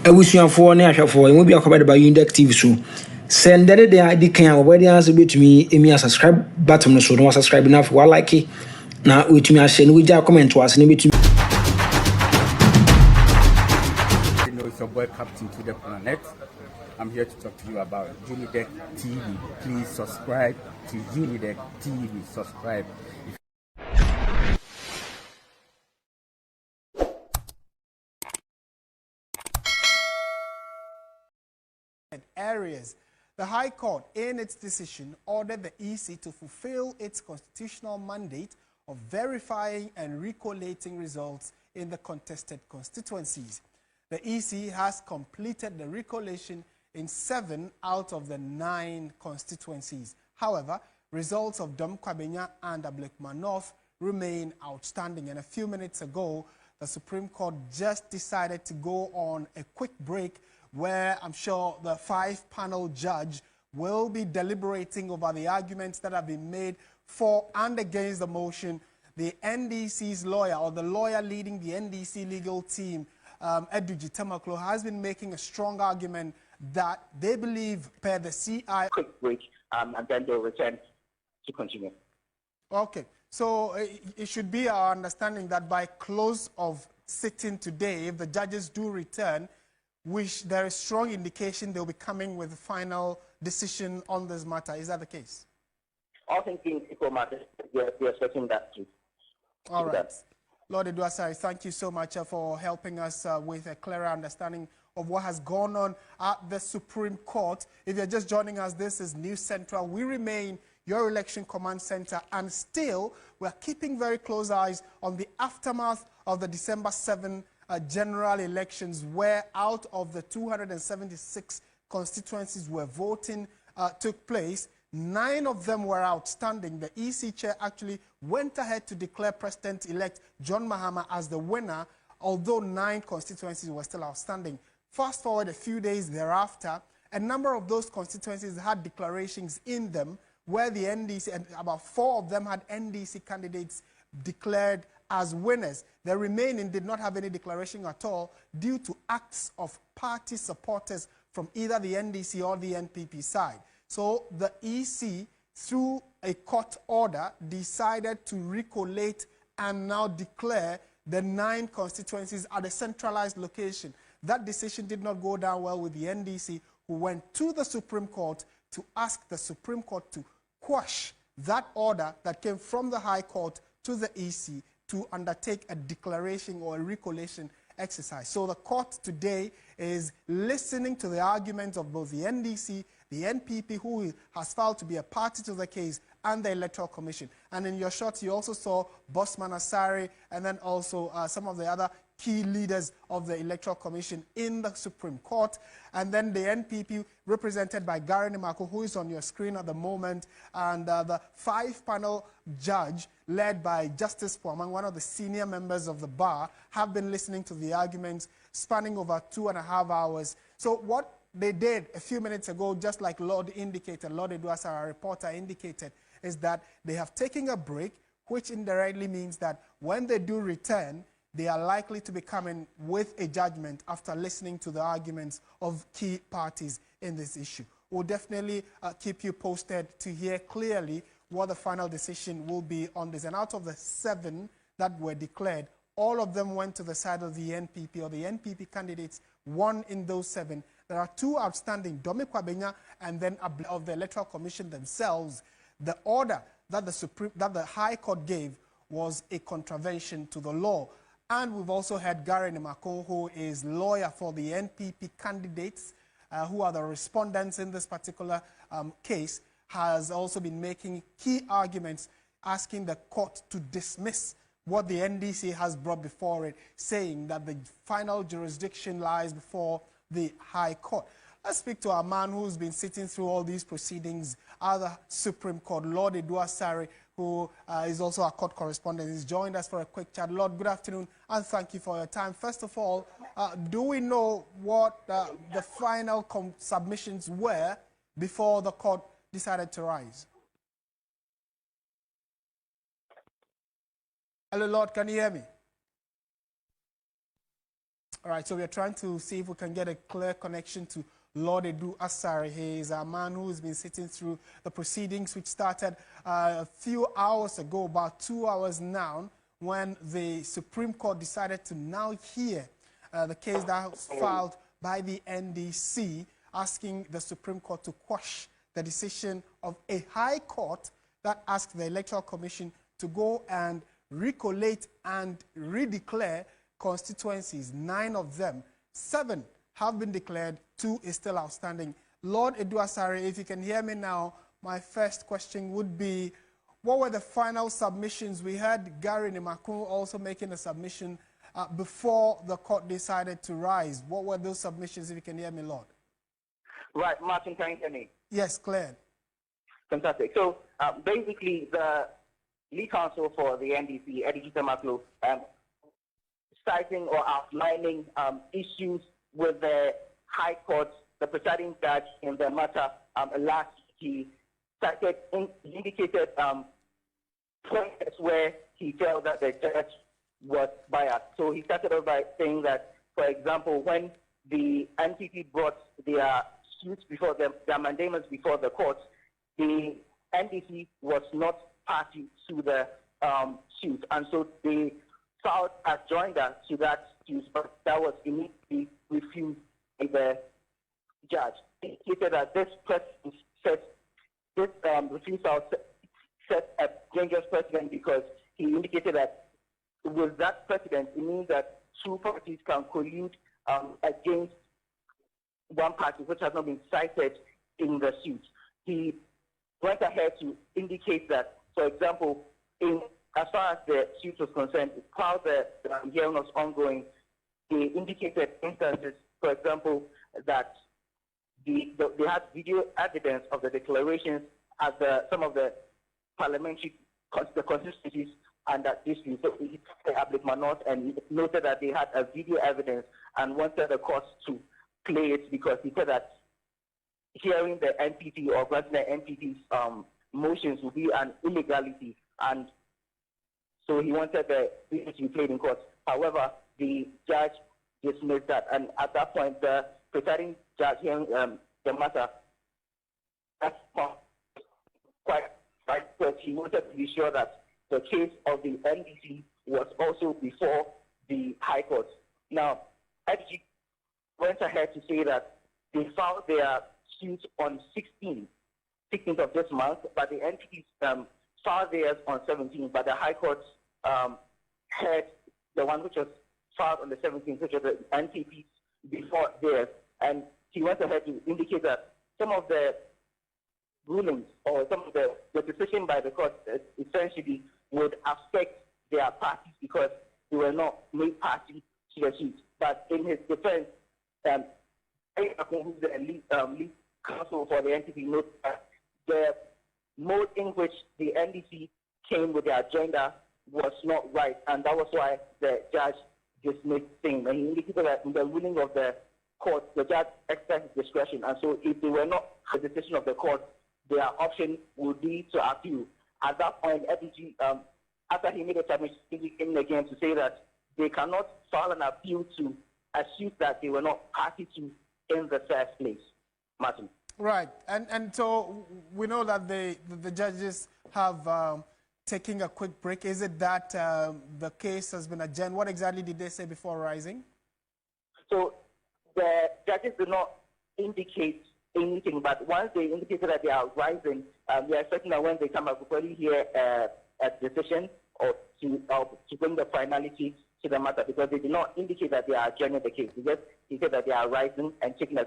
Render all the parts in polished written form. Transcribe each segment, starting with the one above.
Awusuafo ne ahwefo emu bi akobade ba Unidek TV so send the day kan obodi answer betumi emi subscribe button no so no subscribe na for like na wetumi a share no wija comment was ne betumi. You know, it's your boy Captain to the Planet. I'm here to talk to you about Unidek TV. Please subscribe to Unidek TV. Subscribe. Areas. The High Court, in its decision, ordered the EC to fulfill its constitutional mandate of verifying and recollating results in the contested constituencies. The EC has completed the recollation in 7 out of the 9 constituencies. However, results of Kwabenya and Ablekuma North remain outstanding. And a few minutes ago, the Supreme Court just decided to go on a quick break where I'm sure the 5-panel judge will be deliberating over the arguments that have been made for and against the motion. The NDC's lawyer, or the lawyer leading the NDC legal team, Eduji Temaklo, has been making a strong argument that they believe per the CI... Quick break, and then they'll return to continue. Okay, so it should be our understanding that by close of sitting today, if the judges do return, which there is strong indication they'll be coming with a final decision on this matter. Is that the case? All things being equal matters, we are expecting that too. All right. Lord Edwasari, thank you so much for helping us with a clearer understanding of what has gone on at the Supreme Court. If you're just joining us, this is News Central. We remain your election command center, and still we're keeping very close eyes on the aftermath of the December 7 general elections, where out of the 276 constituencies where voting took place, 9 of them were outstanding. The EC chair actually went ahead to declare President-elect John Mahama as the winner, although 9 constituencies were still outstanding. Fast forward a few days thereafter, a number of those constituencies had declarations in them where the NDC, and about 4 of them had NDC candidates declared as winners. The remaining did not have any declaration at all due to acts of party supporters from either the NDC or the NPP side. So the EC, through a court order, decided to recollate and now declare the 9 constituencies at a centralized location. That decision did not go down well with the NDC, who went to the Supreme Court to ask the Supreme Court to quash that order that came from the High Court to the EC to undertake a declaration or a recollation exercise. So the court today is listening to the arguments of both the NDC, the NPP, who has filed to be a party to the case, and the Electoral Commission. And in your shot, you also saw Bossman Asari, and then also some of the other key leaders of the Electoral Commission in the Supreme Court. And then the NPP, represented by Ghananews, who is on your screen at the moment, and the 5-panel judge led by Justice Bossman, one of the senior members of the bar, have been listening to the arguments spanning over 2.5 hours. So what they did a few minutes ago, just like Lord indicated, Lord Edwasa, our reporter, indicated, is that they have taken a break, which indirectly means that when they do return, they are likely to be coming with a judgment after listening to the arguments of key parties in this issue. We'll definitely keep you posted to hear clearly what the final decision will be on this. And out of the 7 that were declared, all of them went to the side of the NPP, or the NPP candidates won in those 7. There are 2 outstanding, Kwabenya and then of the Electoral Commission themselves. The order that the High Court gave was a contravention to the law. And we've also had Ghananews, who is lawyer for the NPP candidates, who are the respondents in this particular case, has also been making key arguments, asking the court to dismiss what the NDC has brought before it, saying that the final jurisdiction lies before the High Court. Let's speak to our man who's been sitting through all these proceedings at the Supreme Court, Lord Edwasari, who is also our court correspondent. He's joined us for a quick chat. Lord, good afternoon, and thank you for your time. First of all, do we know what the final submissions were before the court decided to rise? Hello, Lord, can you hear me? All right, so we are trying to see if we can get a clear connection to Lord Edu Asare. He is a man who has been sitting through the proceedings, which started a few hours ago, about 2 hours now, when the Supreme Court decided to now hear the case that was filed by the NDC, asking the Supreme Court to quash the decision of a high court that asked the Electoral Commission to go and recollate and redeclare constituencies. 9 of them, 7 have been declared, 2 is still outstanding. Lord Edu Asare, if you can hear me now, my first question would be, what were the final submissions? We heard Gary Nimakun also making a submission before the court decided to rise. What were those submissions, if you can hear me, Lord? Right, Martin, can you hear me? Yes, clear. Fantastic. So basically, the lead counsel for the NDC, Eddie Tamaklo, citing or outlining issues with the High Court, the presiding judge in the matter last week, he indicated points where he felt that the judge was biased. So he started off by saying that, for example, when the NPP brought their suits before them, their mandamus before the court, the NDC was not party to the suit, and so they filed a joinder to that suit, but that was immediately refused by the judge. He stated that this refusal set a dangerous precedent because he indicated that with that precedent, it means that 2 parties can collude against one party, which has not been cited in the suit. He went ahead to indicate that, for example, as far as the suit was concerned, while the hearing was ongoing, they indicated instances, for example, that they had video evidence of the declarations at some of the parliamentary constituencies and that dispute. So he took the Manot and noted that they had a video evidence and wanted the court to play it because he said that hearing the NPP or granting the NPP's motions would be an illegality, and so he wanted the video to be played in court. However, the judge dismissed that, and at that point, the presiding judge hearing the matter, that's quite right, because he wanted to be sure that the case of the NDC was also before the High Court. Now, FG went ahead to say that they filed their suit on 16th of this month, but the NPP filed theirs on 17th, but the High Court heard the one which was filed on the 17th, which was the NPP before theirs, and he went ahead to indicate that some of the rulings or some of the decision by the court essentially would affect their parties because they were not made party to the suit. But in his defense, who's the lead counsel for the NDC, noted that the mode in which the NDC came with their agenda was not right, and that was why the judge dismissed things. And he indicated that in the ruling of the court, the judge exercised discretion, and so if they were not the decision of the court, their option would be to appeal. At that point, FDG, after he made a submission, he came again to say that they cannot file an appeal to a suit that they were not party to in the first place. Martin. Right, and so we know that the judges have taken a quick break. Is it that the case has been adjourned? What exactly did they say before rising? So the judges did not indicate anything, but once they indicated that they are rising, we are expecting that when they come up, we'll probably hear a decision or to bring the finality to the matter, because they did not indicate that they are adjourning the case. They just indicated that they are rising and taking a...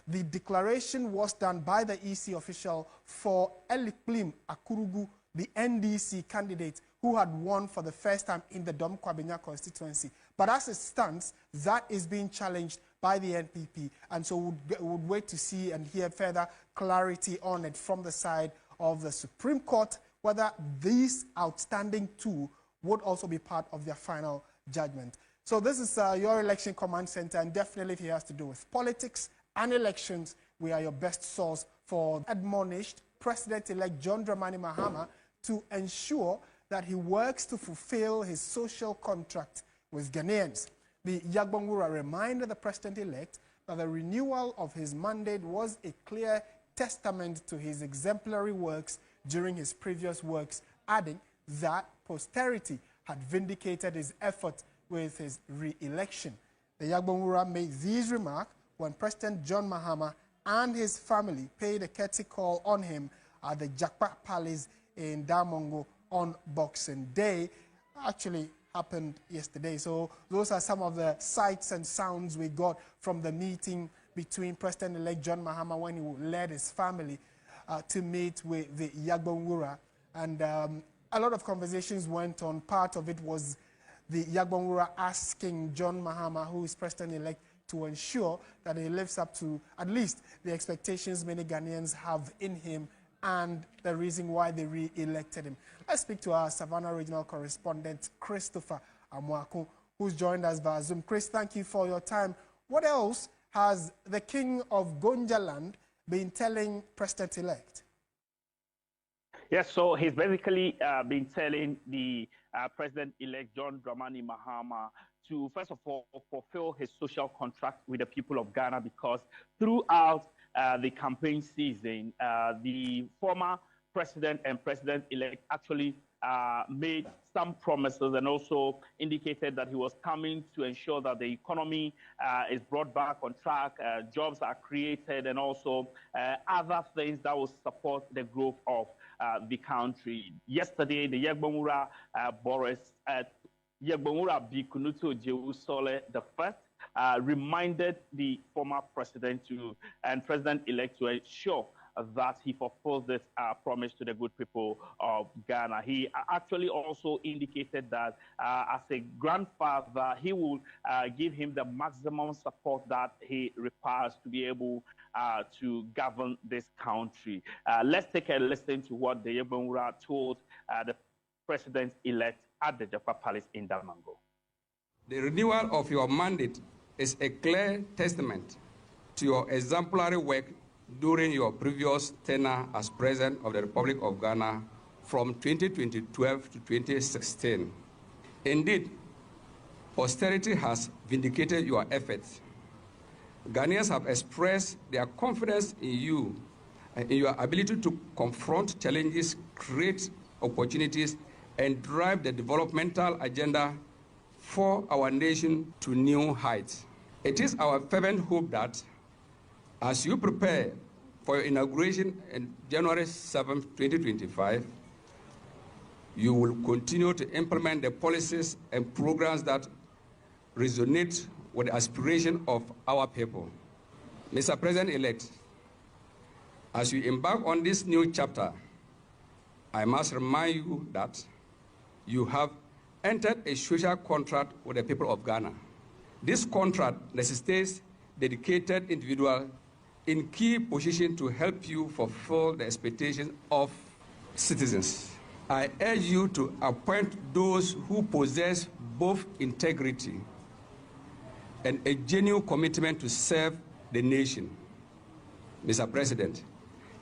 The declaration was done by the EC official for Elikplim Akurugu, the NDC candidate who had won for the first time in the Dom Kwabenya constituency. But as it stands, that is being challenged by the NPP, and so we'll wait to see and hear further clarity on it from the side of the Supreme Court, whether these outstanding 2 would also be part of their final judgment. So this is your election command center, and definitely if it has to do with politics and elections, we are your best source for admonished President-elect John Dramani Mahama to ensure that he works to fulfill his social contract with Ghanaians. The Yagbongura reminded the president-elect that the renewal of his mandate was a clear testament to his exemplary works during his previous works, adding that posterity had vindicated his effort with his re-election. The Yagbongura made these remarks when President John Mahama and his family paid a courtesy call on him at the Jakpa Palace in Damongo on Boxing Day. Actually happened yesterday. So those are some of the sights and sounds we got from the meeting between President-elect John Mahama when he led his family to meet with the Yagbongura. And a lot of conversations went on. Part of it was the Yagbongura asking John Mahama, who is President-elect, to ensure that he lives up to at least the expectations many Ghanaians have in him and the reason why they re-elected him. Let's speak to our Savannah regional correspondent, Christopher Amwako, who's joined us via Zoom. Chris, thank you for your time. What else has the King of Gonjaland been telling President-elect? Yes, so he's basically been telling the President-elect John Dramani Mahama to, first of all, fulfill his social contract with the people of Ghana, because throughout the campaign season, the former president and president-elect actually made some promises and also indicated that he was coming to ensure that the economy is brought back on track, jobs are created, and also other things that will support the growth of the country. Yesterday, the Yagbongura Boris Yagbongura Bikunuto Jeusole I reminded the former president and president-elect to ensure that he fulfills this promise to the good people of Ghana. He actually also indicated that as a grandfather, he will give him the maximum support that he requires to be able to govern this country. Let's take a listen to what the Yagbongura told the president-elect at the Japa Palace in Damongo. The renewal of your mandate is a clear testament to your exemplary work during your previous tenure as President of the Republic of Ghana from 2012 to 2016. Indeed, posterity has vindicated your efforts. Ghanaians have expressed their confidence in you and in your ability to confront challenges, create opportunities, and drive the developmental agenda for our nation to new heights. It is our fervent hope that as you prepare for your inauguration on January 7, 2025, you will continue to implement the policies and programs that resonate with the aspiration of our people. Mr. President-elect, as you embark on this new chapter, I must remind you that you have entered a social contract with the people of Ghana. This contract necessitates dedicated individuals in key positions to help you fulfill the expectations of citizens. I urge you to appoint those who possess both integrity and a genuine commitment to serve the nation. Mr. President,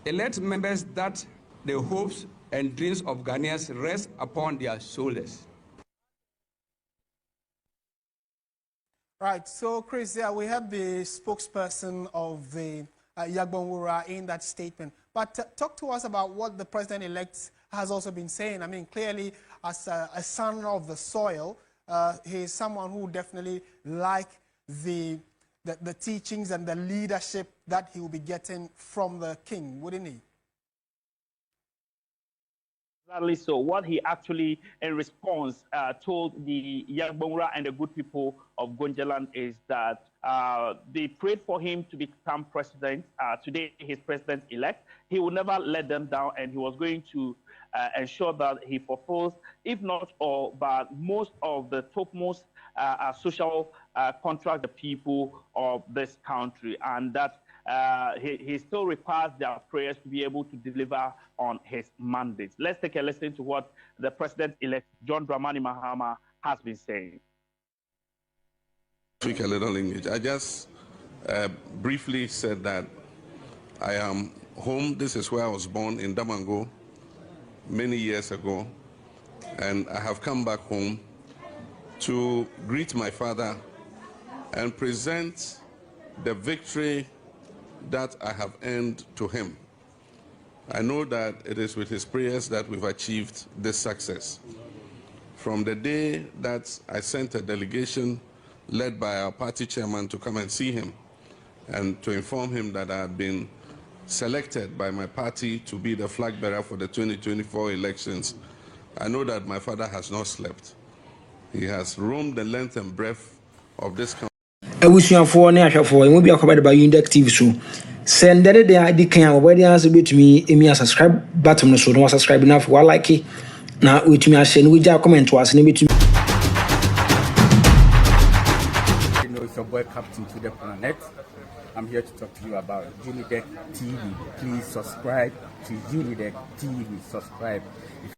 elect members that the hopes and dreams of Ghanaians rest upon their shoulders. Right, so Chris, yeah, we have the spokesperson of the Yagbongura in that statement. But talk to us about what the president-elect has also been saying. I mean, clearly, as a son of the soil, he is someone who definitely like the teachings and the leadership that he will be getting from the king, wouldn't he? Exactly. So what he actually, in response, told the Yagbongura and the good people of Gonjaland is that they prayed for him to become president. Today, he's president-elect. He will never let them down, and he was going to ensure that he fulfills, if not all, but most of the topmost social contract the people of this country, and that he still requires their prayers to be able to deliver on his mandate. Let's take a listen to what the president-elect John Dramani Mahama has been saying. Speak a little English. I just briefly said that I am home. This is where I was born, in Damongo, many years ago, and I have come back home to greet my father and present the victory that I have earned to him. I know that it is with his prayers that we've achieved this success. From the day that I sent a delegation led by our party chairman to come and see him and to inform him that I had been selected by my party to be the flag bearer for the 2024 elections, I know that my father has not slept. He has roamed the length and breadth of this country. Abusuafoɔ ne ahwɛfoɔ emu bi akɔbɛde ba Unidek TV so send that they adi kan a wɔbɛde answer betumi emi subscribe button no so no subscribe na for like na wetumi ahye no wegya comment was ne betumi. You know, it's your boy Captain to the Planet. I'm here to talk to you about Unidek TV. Please subscribe to Unidek TV. Subscribe. If